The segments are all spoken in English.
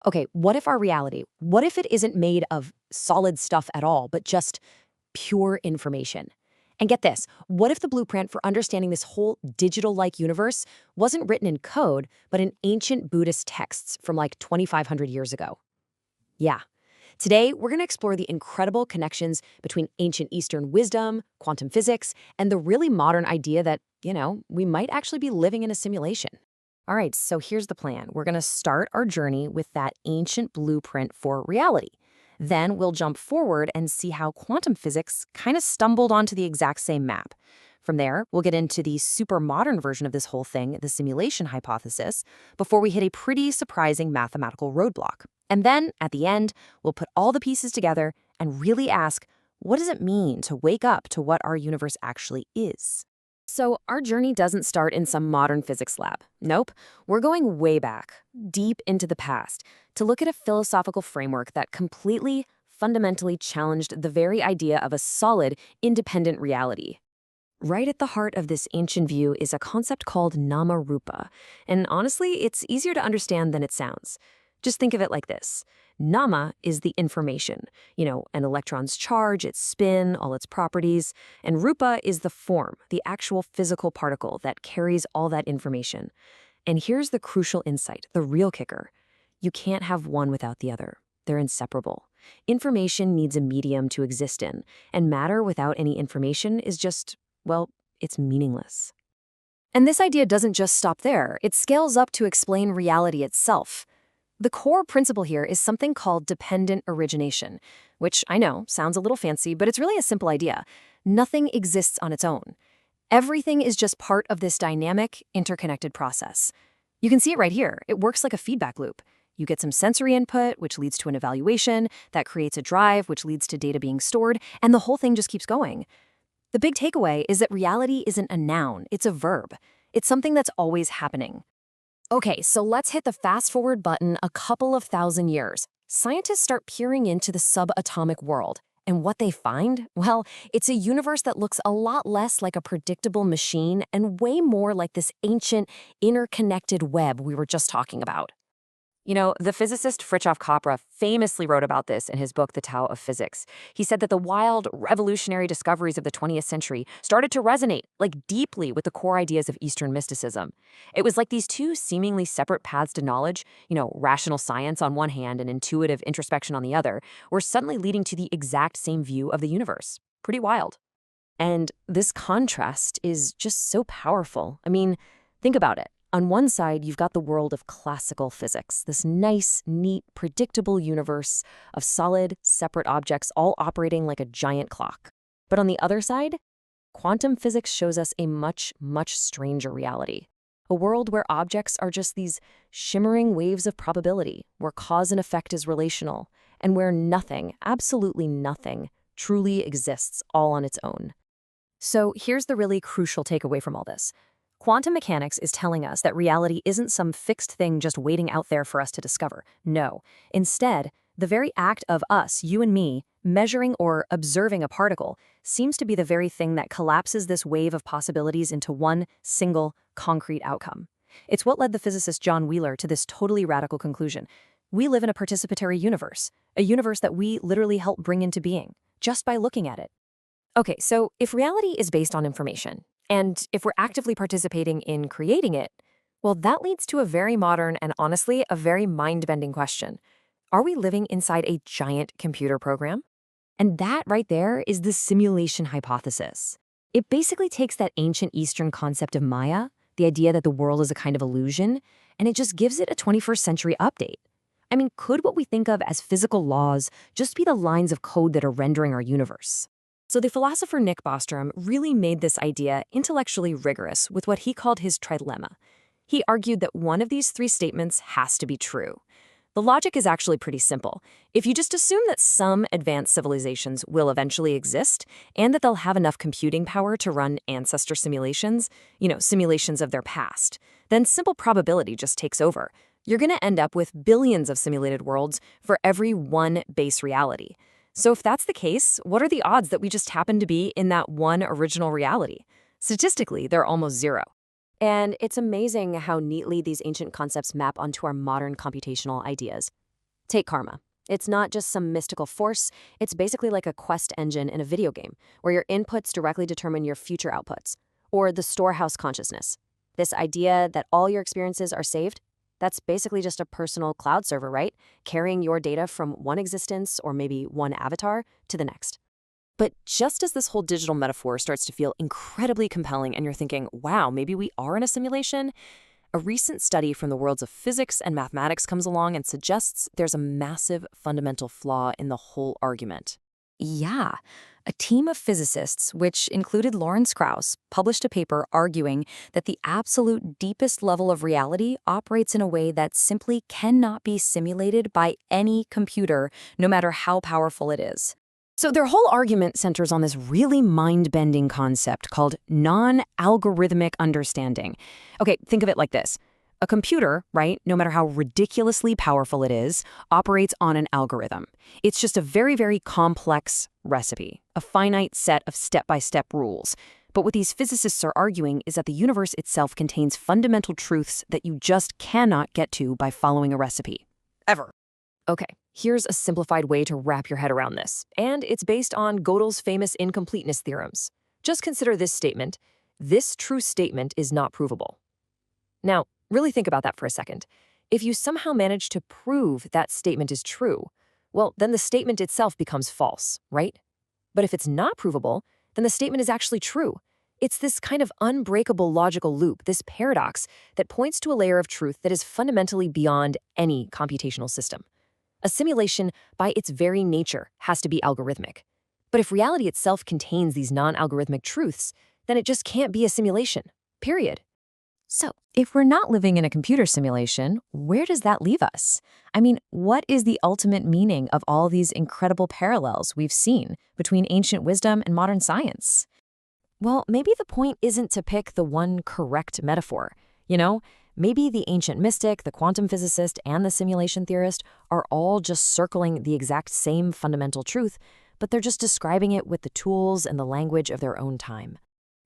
Okay, what if our reality, what if it isn't made of solid stuff at all, but just pure information? And get this, what if the blueprint for understanding this whole digital-like universe wasn't written in code, but in ancient Buddhist texts from like 2,500 years ago? Yeah. Today, we're going to explore the incredible connections between ancient Eastern wisdom, quantum physics, and the really modern idea that, we might actually be living in a simulation. All right, so here's the plan. We're going to start our journey with that ancient blueprint for reality. Then we'll jump forward and see how quantum physics kind of stumbled onto the exact same map. From there, we'll get into the super modern version of this whole thing, the simulation hypothesis, before we hit a pretty surprising mathematical roadblock. And then, at the end, we'll put all the pieces together and really ask, what does it mean to wake up to what our universe actually is? So our journey doesn't start in some modern physics lab. Nope, we're going way back, deep into the past, to look at a philosophical framework that completely, fundamentally challenged the very idea of a solid, independent reality. Right at the heart of this ancient view is a concept called nama-rupa, and honestly, it's easier to understand than it sounds. Just think of it like this. Nama is the information, an electron's charge, its spin, all its properties, and rupa is the form, the actual physical particle that carries all that information. And here's the crucial insight, the real kicker. You can't have one without the other. They're inseparable. Information needs a medium to exist in, and matter without any information is just, well, it's meaningless. And this idea doesn't just stop there. It scales up to explain reality itself. The core principle here is something called dependent origination, which I know sounds a little fancy, but it's really a simple idea. Nothing exists on its own. Everything is just part of this dynamic, interconnected process. You can see it right here. It works like a feedback loop. You get some sensory input, which leads to an evaluation, that creates a drive, which leads to data being stored, and the whole thing just keeps going. The big takeaway is that reality isn't a noun, it's a verb. It's something that's always happening. Okay, so let's hit the fast forward button a couple of thousand years. Scientists start peering into the subatomic world. And what they find? Well, it's a universe that looks a lot less like a predictable machine and way more like this ancient, interconnected web we were just talking about. The physicist Fritjof Capra famously wrote about this in his book, The Tao of Physics. He said that the wild, revolutionary discoveries of the 20th century started to resonate, deeply with the core ideas of Eastern mysticism. It was like these two seemingly separate paths to knowledge, rational science on one hand and intuitive introspection on the other, were suddenly leading to the exact same view of the universe. Pretty wild. And this contrast is just so powerful. I mean, think about it. On one side, you've got the world of classical physics, this nice, neat, predictable universe of solid, separate objects all operating like a giant clock. But on the other side, quantum physics shows us a much, much stranger reality. A world where objects are just these shimmering waves of probability, where cause and effect is relational, and where nothing, absolutely nothing, truly exists all on its own. So here's the really crucial takeaway from all this. Quantum mechanics is telling us that reality isn't some fixed thing just waiting out there for us to discover. No. Instead, the very act of us, you and me, measuring or observing a particle seems to be the very thing that collapses this wave of possibilities into one single, concrete outcome. It's what led the physicist John Wheeler to this totally radical conclusion. We live in a participatory universe, a universe that we literally help bring into being, just by looking at it. Okay, so if reality is based on information, and if we're actively participating in creating it, well, that leads to a very modern and honestly, a very mind-bending question. Are we living inside a giant computer program? And that right there is the simulation hypothesis. It basically takes that ancient Eastern concept of Maya, the idea that the world is a kind of illusion, and it just gives it a 21st century update. I mean, could what we think of as physical laws just be the lines of code that are rendering our universe? So the philosopher Nick Bostrom really made this idea intellectually rigorous with what he called his trilemma. He argued that one of these three statements has to be true. The logic is actually pretty simple. If you just assume that some advanced civilizations will eventually exist and that they'll have enough computing power to run ancestor simulations, simulations of their past, then simple probability just takes over. You're going to end up with billions of simulated worlds for every one base reality. So if that's the case, what are the odds that we just happen to be in that one original reality? Statistically, they're almost zero. And it's amazing how neatly these ancient concepts map onto our modern computational ideas. Take karma. It's not just some mystical force, it's basically like a quest engine in a video game, where your inputs directly determine your future outputs. Or the storehouse consciousness. This idea that all your experiences are saved, that's basically just a personal cloud server, right? Carrying your data from one existence, or maybe one avatar, to the next. But just as this whole digital metaphor starts to feel incredibly compelling and you're thinking, wow, maybe we are in a simulation, a recent study from the worlds of physics and mathematics comes along and suggests there's a massive fundamental flaw in the whole argument. Yeah, a team of physicists, which included Lawrence Krauss, published a paper arguing that the absolute deepest level of reality operates in a way that simply cannot be simulated by any computer, no matter how powerful it is. So their whole argument centers on this really mind-bending concept called non-algorithmic understanding. Okay, think of it like this. A computer, right, no matter how ridiculously powerful it is, operates on an algorithm. It's just a very, very complex recipe, a finite set of step-by-step rules. But what these physicists are arguing is that the universe itself contains fundamental truths that you just cannot get to by following a recipe. Ever. Okay, here's a simplified way to wrap your head around this, and it's based on Gödel's famous incompleteness theorems. Just consider this statement: this true statement is not provable. Now, really think about that for a second. If you somehow manage to prove that statement is true, well, then the statement itself becomes false, right? But if it's not provable, then the statement is actually true. It's this kind of unbreakable logical loop, this paradox, that points to a layer of truth that is fundamentally beyond any computational system. A simulation, by its very nature, has to be algorithmic. But if reality itself contains these non-algorithmic truths, then it just can't be a simulation, period. So, if we're not living in a computer simulation, where does that leave us? I mean, what is the ultimate meaning of all these incredible parallels we've seen between ancient wisdom and modern science? Well, maybe the point isn't to pick the one correct metaphor. Maybe the ancient mystic, the quantum physicist, and the simulation theorist are all just circling the exact same fundamental truth, but they're just describing it with the tools and the language of their own time.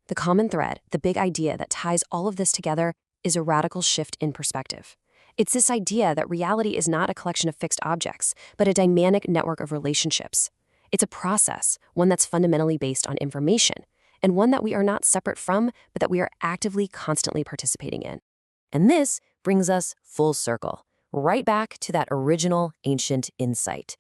The common thread, the big idea that ties all of this together, is a radical shift in perspective. It's this idea that reality is not a collection of fixed objects, but a dynamic network of relationships. It's a process, one that's fundamentally based on information, and one that we are not separate from, but that we are actively, constantly participating in. And this brings us full circle, right back to that original ancient insight.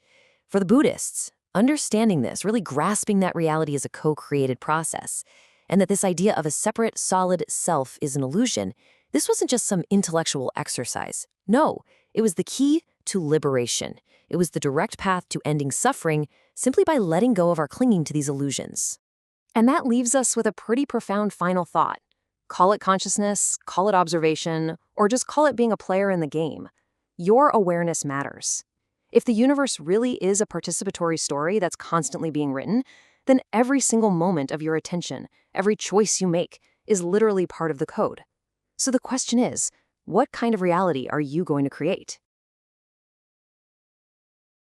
For the Buddhists, understanding this, really grasping that reality is a co-created process, and that this idea of a separate, solid self is an illusion, this wasn't just some intellectual exercise. No, it was the key to liberation. It was the direct path to ending suffering simply by letting go of our clinging to these illusions. And that leaves us with a pretty profound final thought. Call it consciousness, call it observation, or just call it being a player in the game. Your awareness matters. If the universe really is a participatory story that's constantly being written, then every single moment of your attention, every choice you make, is literally part of the code. So the question is, what kind of reality are you going to create?